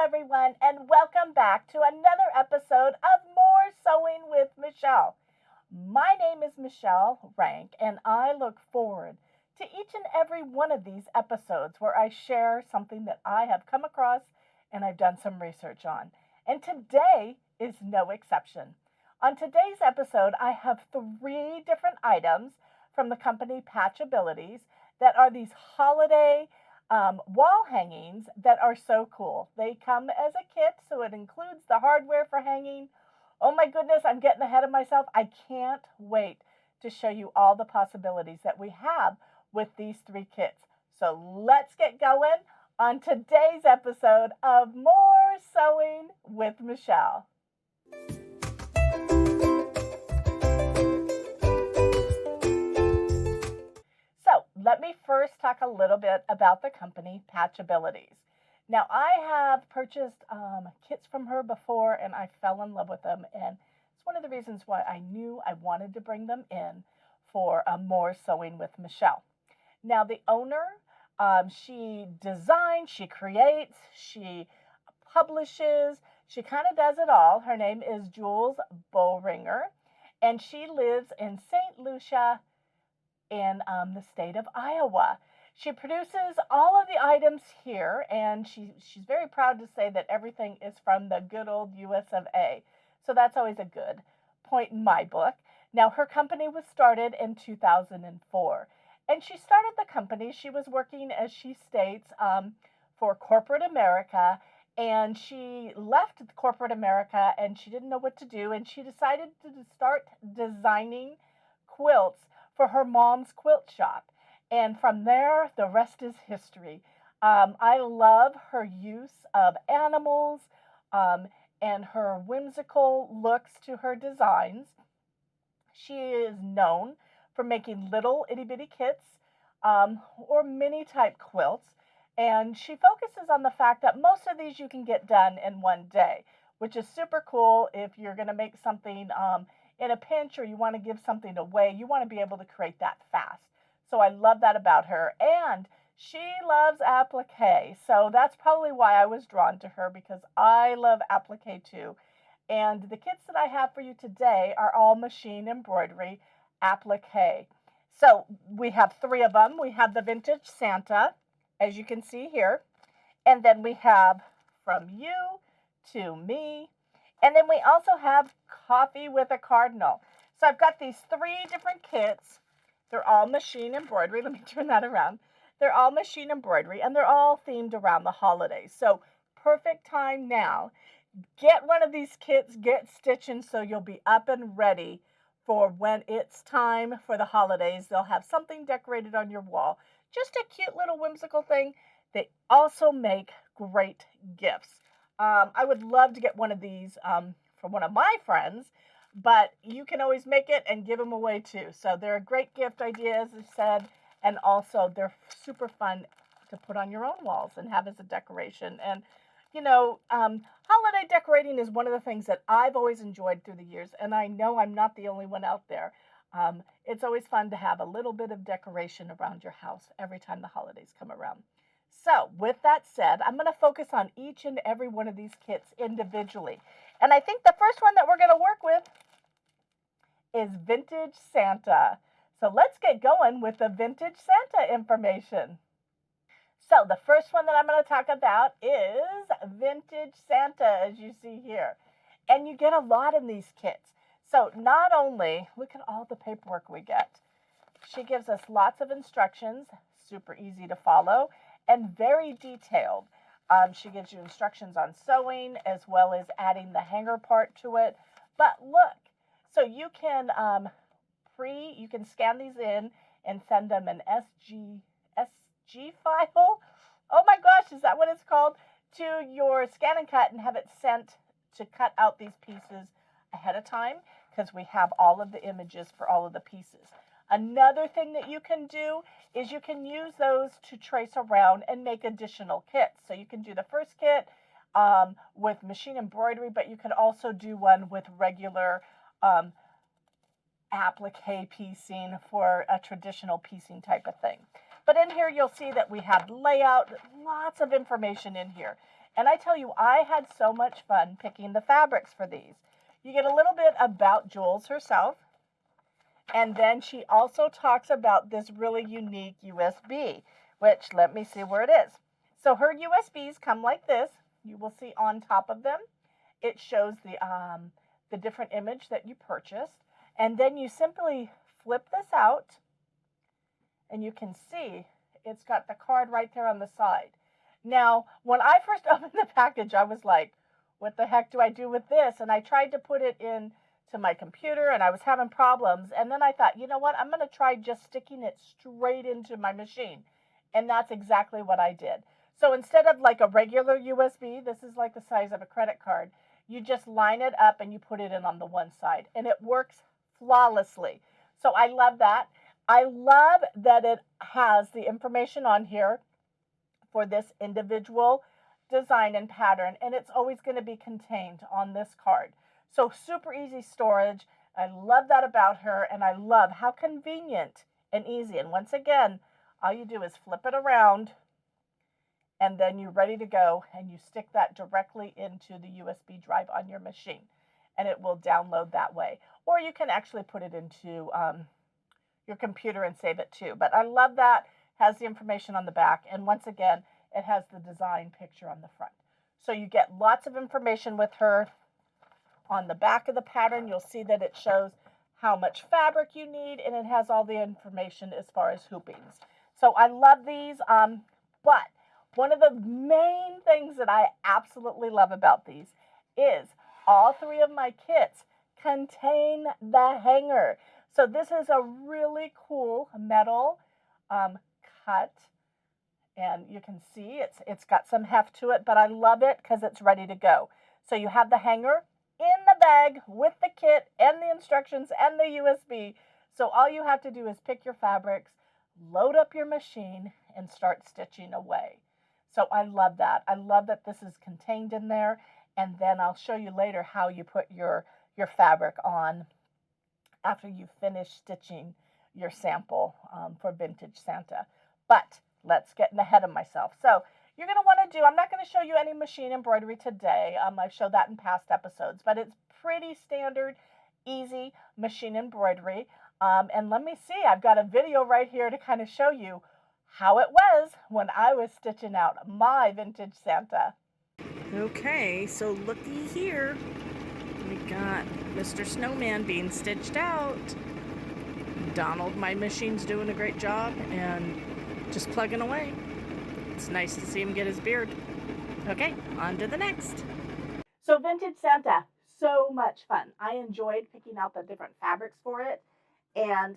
everyone, and welcome back to another episode of More Sewing with Michele. My name is Michele Rank, and I look forward to each and every one of these episodes where I share something that I have come across and I've done some research on. And today is no exception. On today's episode, I have 3 different items from the company Patchabilities that are these holiday wall hangings that are so cool. They come as a kit, so it includes the hardware for hanging. Oh my goodness, I'm getting ahead of myself. I can't wait to show you all the possibilities that we have with these 3 kits. So let's get going on today's episode of More Sewing with Michele. So let me first talk a little bit about the company Patchabilities. Now, I have purchased kits from her before, and I fell in love with them, and it's one of the reasons why I knew I wanted to bring them in for More Sewing with Michele. Now, the owner, she designs, she creates, she publishes, she kind of does it all. Her name is Jules Boehringer, and she lives in St. Lucia in the state of Iowa. She produces all of the items here, and she's very proud to say that everything is from the good old US of A. So that's always a good point in my book. Now, her company was started in 2004, and she started the company. She was working, as she states, for corporate America, and she left corporate America, and she didn't know what to do, and she decided to start designing quilts for her mom's quilt shop. And from there, the rest is history. I love her use of animals and her whimsical looks to her designs. She is known for making little itty bitty kits or mini type quilts. And she focuses on the fact that most of these you can get done in one day, which is super cool if you're going to make something in a pinch or you want to give something away. You want to be able to create that fast. So I love that about her. And she loves applique. So that's probably why I was drawn to her, because I love applique too. And the kits that I have for you today are all machine embroidery applique. So we have 3 of them. We have the vintage Santa, as you can see here. And then we have From You to Me. And then we also have Coffee with a Cardinal. So I've got these 3 different kits. They're all machine embroidery. Let me turn that around. They're all machine embroidery, and they're all themed around the holidays. So perfect time now. Get one of these kits, get stitching so you'll be up and ready for when it's time for the holidays. They'll have something decorated on your wall. Just a cute little whimsical thing. They also make great gifts. I would love to get one of these from one of my friends, but you can always make it and give them away too. So they're a great gift idea, as I said, and also they're super fun to put on your own walls and have as a decoration. And, you know, holiday decorating is one of the things that I've always enjoyed through the years, and I know I'm not the only one out there. It's always fun to have a little bit of decoration around your house every time the holidays come around. So with that said, I'm going to focus on each and every one of these kits individually. And I think the first one that we're going to work with is Vintage Santa. So let's get going with the Vintage Santa information. So the first one that I'm going to talk about is Vintage Santa, as you see here. And you get a lot in these kits. So not only, look at all the paperwork we get. She gives us lots of instructions, super easy to follow, and very detailed. She gives you instructions on sewing as well as adding the hanger part to it. But look, so you can you can scan these in and send them an SG file. Oh my gosh, is that what it's called? To your scan and cut, and have it sent to cut out these pieces ahead of time, because we have all of the images for all of the pieces. Another thing that you can do is you can use those to trace around and make additional kits. So you can do the first kit with machine embroidery, but you could also do one with regular applique piecing for a traditional piecing type of thing. But in here, you'll see that we have layout, lots of information in here. And I tell you, I had so much fun picking the fabrics for these. You get a little bit about Jules herself. And then she also talks about this really unique USB, which let me see where it is. So her USBs come like this. You will see on top of them, it shows the different image that you purchased. And then you simply flip this out and you can see it's got the card right there on the side. Now, when I first opened the package, I was like, what the heck do I do with this? And I tried to put it in to my computer and I was having problems. And then I thought, you know what? I'm going to try just sticking it straight into my machine. And that's exactly what I did. So instead of like a regular USB, this is like the size of a credit card, you just line it up and you put it in on the one side. And it works flawlessly. So I love that. I love that it has the information on here for this individual design and pattern, and it's always going to be contained on this card. So super easy storage. I love that about her, and I love how convenient and easy. And once again, all you do is flip it around, and then you're ready to go, and you stick that directly into the USB drive on your machine, and it will download that way. Or you can actually put it into your computer and save it too. But I love that. Has the information on the back, and once again, it has the design picture on the front. So you get lots of information with her. On the back of the pattern, you'll see that it shows how much fabric you need, and it has all the information as far as hoopings. So I love these, but one of the main things that I absolutely love about these is all three of my kits contain the hanger. So this is a really cool metal cut, and you can see it's got some heft to it, but I love it because it's ready to go. So you have the hanger in the bag with the kit and the instructions and the USB. So all you have to do is pick your fabrics, load up your machine, and start stitching away. So I love that. I love that this is contained in there, and then I'll show you later how you put your fabric on after you finish stitching your sample for Vintage Santa. But let's get ahead of myself. So you're going to want to I'm not going to show you any machine embroidery today. I've showed that in past episodes, but it's pretty standard, easy machine embroidery. And let me see, I've got a video right here to kind of show you how it was when I was stitching out my Vintage Santa. Okay, so looky here. We got Mr. Snowman being stitched out. Donald, my machine's doing a great job and just plugging away. It's nice to see him get his beard. Okay, on to the next. So Vintage Santa, so much fun. I enjoyed picking out the different fabrics for it. And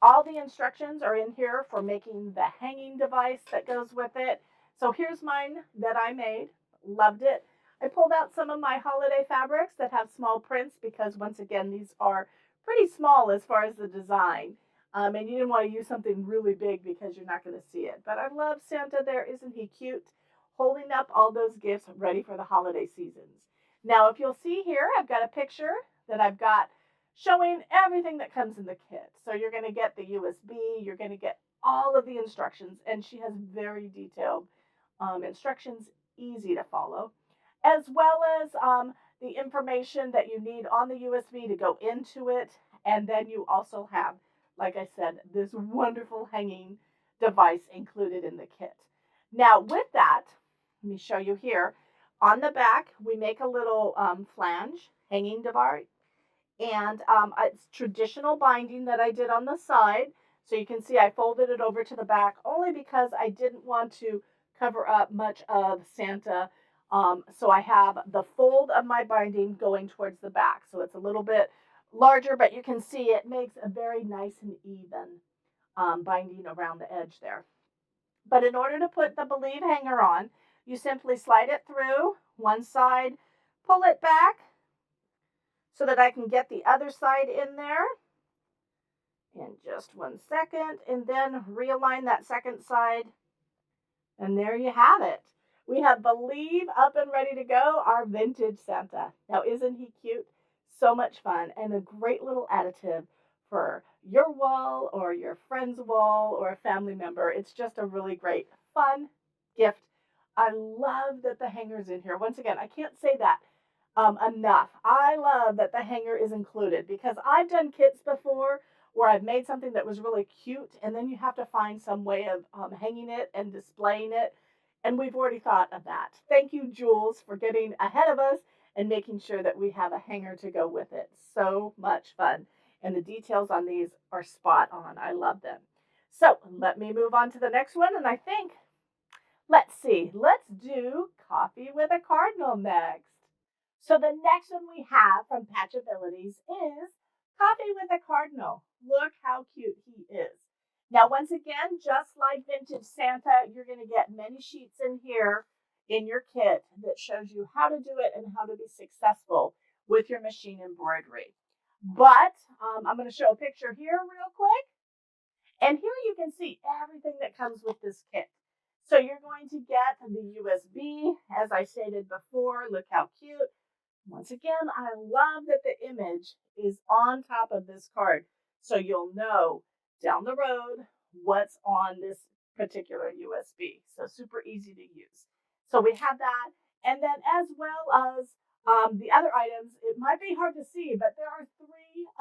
all the instructions are in here for making the hanging device that goes with it. So here's mine that I made. Loved it. I pulled out some of my holiday fabrics that have small prints because, once again, these are pretty small as far as the design. And you didn't want to use something really big because you're not going to see it. But I love Santa there. Isn't he cute? Holding up all those gifts ready for the holiday seasons. Now, if you'll see here, I've got a picture that I've got showing everything that comes in the kit. So you're going to get the USB. You're going to get all of the instructions. And she has very detailed instructions, easy to follow, as well as the information that you need on the USB to go into it. And then you also have, like I said, this wonderful hanging device included in the kit. Now with that, let me show you here. On the back, we make a little flange hanging device. And it's traditional binding that I did on the side. So you can see I folded it over to the back only because I didn't want to cover up much of Santa. So I have the fold of my binding going towards the back. So it's a little bit larger, but you can see it makes a very nice and even binding around the edge there. But in order to put the Believe hanger on, you simply slide it through one side, pull it back so that I can get the other side in there in just 1 second, and then realign that second side. And there you have it. We have Believe up and ready to go, our Vintage Santa. Now, isn't he cute? So much fun, and a great little additive for your wall or your friend's wall or a family member. It's just a really great, fun gift I love that the hanger's in here. Once again, I can't say that enough. I love that the hanger is included because I've done kits before where I've made something that was really cute and then you have to find some way of hanging it and displaying it. And we've already thought of that. Thank you, Jules, for getting ahead of us and making sure that we have a hanger to go with it. So much fun. And the details on these are spot on. I love them. So let me move on to the next one. And I think, let's see, let's do coffee with a cardinal next. So the next one we have from Patchabilities is Coffee with a Cardinal. Look how cute he is. Now, once again, just like Vintage Santa, you're going to get many sheets in here in your kit that shows you how to do it and how to be successful with your machine embroidery. But I'm going to show a picture here real quick. And here you can see everything that comes with this kit. So you're going to get the USB, as I stated before. Look how cute. Once again, I love that the image is on top of this card, so you'll know down the road what's on this particular USB. So super easy to use. So we have that. And then as well as the other items, it might be hard to see, but there are 3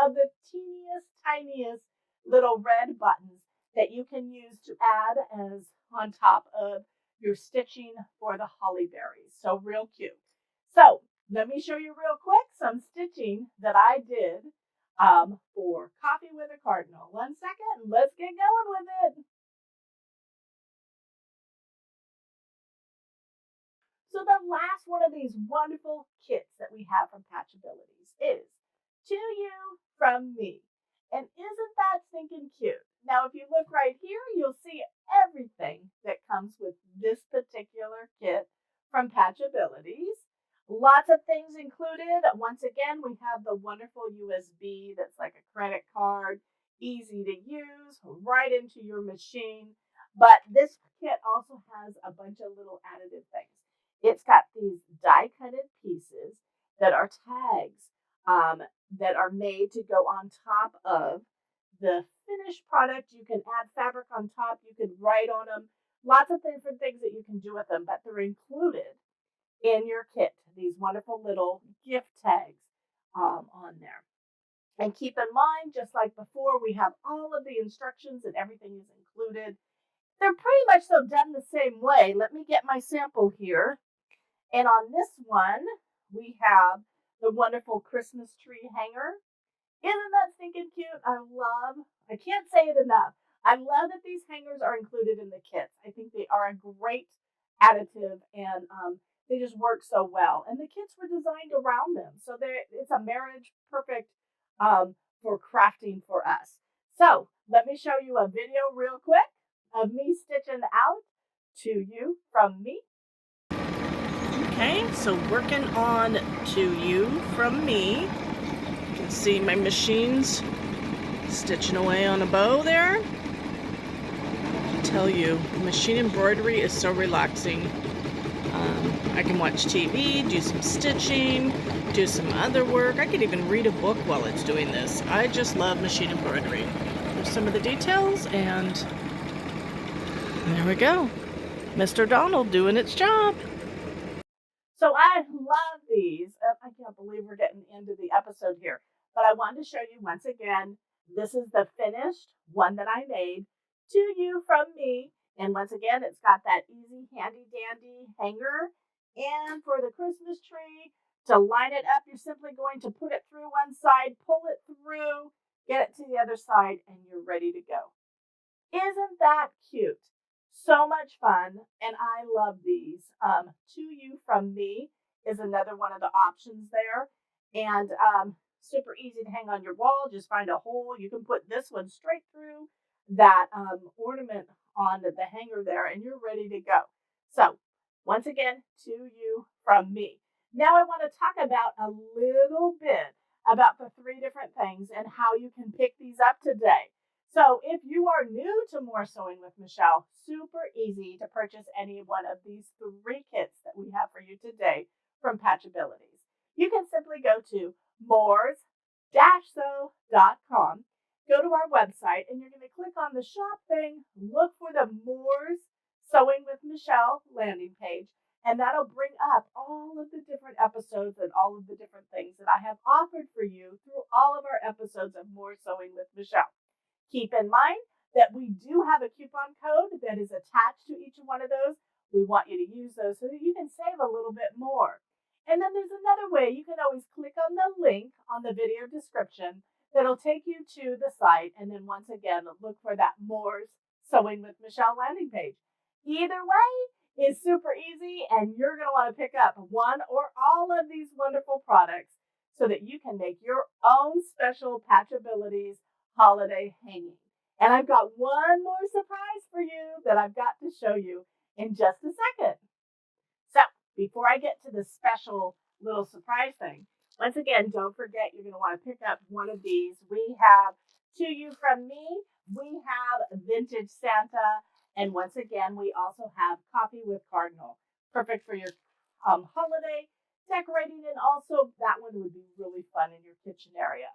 of the teeniest, tiniest little red buttons that you can use to add as on top of your stitching for the holly berries. So real cute. So let me show you real quick some stitching that I did for Coffee with a Cardinal. 1 second, let's get going with it. So the last one of these wonderful kits that we have from Patchabilities is To You From Me. And isn't that stinking cute? Now, if you look right here, you'll see everything that comes with this particular kit from Patchabilities. Lots of things included. Once again, we have the wonderful USB that's like a credit card, easy to use, right into your machine. But this kit also has a bunch of little additive things. It's got these die-cutted pieces that are tags that are made to go on top of the finished product. You can add fabric on top. You can write on them. Lots of different things that you can do with them, but they're included in your kit. These wonderful little gift tags on there. And keep in mind, just like before, we have all of the instructions and everything is included. They're pretty much so done the same way. Let me get my sample here. And on this one, we have the wonderful Christmas tree hanger. Isn't that stinking cute? I can't say it enough. I love that these hangers are included in the kits. I think they are a great additive and they just work so well. And the kits were designed around them. So it's a marriage perfect for crafting for us. So let me show you a video real quick of me stitching out To You From Me. Okay, so working on To You From Me. You can see my machine's stitching away on a bow there. I tell you, machine embroidery is so relaxing. I can watch TV, do some stitching, do some other work. I could even read a book while it's doing this. I just love machine embroidery. There's some of the details, and there we go. Mr. Donald doing its job. So I love these. I can't believe we're getting into the episode here, but I wanted to show you once again, this is the finished one that I made To You From Me. And once again, it's got that easy, handy dandy hanger. And for the Christmas tree, to line it up, you're simply going to put it through one side, pull it through, get it to the other side, and you're ready to go. Isn't that cute? So much fun, and I love these. To You From Me is another one of the options there, and super easy to hang on your wall. Just find a hole. You can put this one straight through that ornament on the hanger there, and you're ready to go. So once again, To You From Me. Now I want to talk about a little bit about the 3 different things and how you can pick these up today. So if you are new to More Sewing with Michele, super easy to purchase any one of these 3 kits that we have for you today from Patchabilities. You can simply go to moors-sew.com, go to our website, and you're going to click on the shop thing, look for the Moors Sewing with Michele landing page, and that'll bring up all of the different episodes and all of the different things that I have offered for you through all of our episodes of More Sewing with Michele. Keep in mind that we do have a coupon code that is attached to each one of those. We want you to use those so that you can save a little bit more. And then there's another way. You can always click on the link on the video description that'll take you to the site. And then once again, look for that More Sewing with Michele landing page. Either way is super easy, and you're going to want to pick up one or all of these wonderful products so that you can make your own special Patchabilities holiday hanging. And I've got one more surprise for you that I've got to show you in just a second. So before I get to the special little surprise thing, once again, don't forget you're going to want to pick up one of these. We have To You From Me, we have Vintage Santa, and once again, we also have Coffee with Cardinal. Perfect for your holiday decorating, and also that one would be really fun in your kitchen area.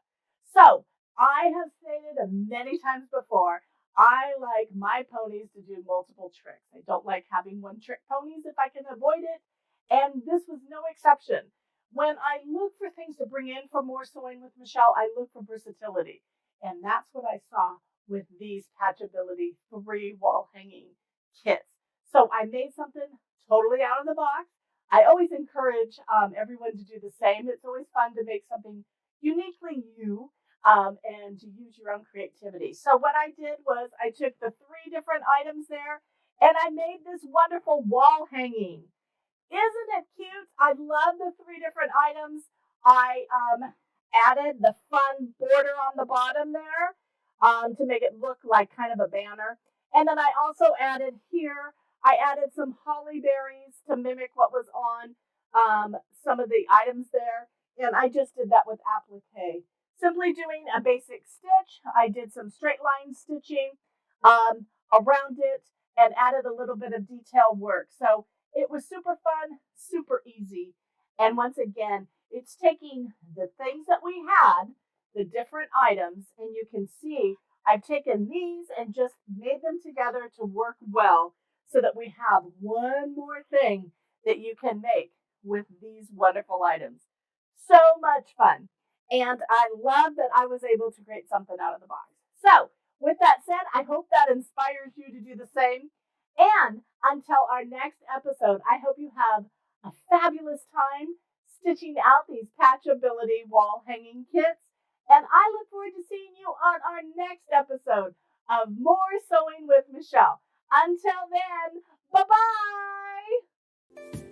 So I have stated many times before, I like my ponies to do multiple tricks. I don't like having one trick ponies if I can avoid it. And this was no exception. When I look for things to bring in for More Sewing with Michele, I look for versatility. And that's what I saw with these Patchability 3 wall hanging kits. So I made something totally out of the box. I always encourage everyone to do the same. It's always fun to make something uniquely you and to use your own creativity. So what I did was I took the 3 different items there and I made this wonderful wall hanging. Isn't it cute? I love the 3 different items. I added the fun border on the bottom there to make it look like kind of a banner. And then I also added here, I added some holly berries to mimic what was on some of the items there. And I just did that with applique. Simply doing a basic stitch. I did some straight line stitching around it and added a little bit of detail work. So it was super fun, super easy. And once again, it's taking the things that we had, the different items, and you can see I've taken these and just made them together to work well so that we have one more thing that you can make with these wonderful items. So much fun. And I love that I was able to create something out of the box. So with that said, I hope that inspires you to do the same. And until our next episode, I hope you have a fabulous time stitching out these Patchability wall hanging kits. And I look forward to seeing you on our next episode of More Sewing with Michele. Until then, bye-bye.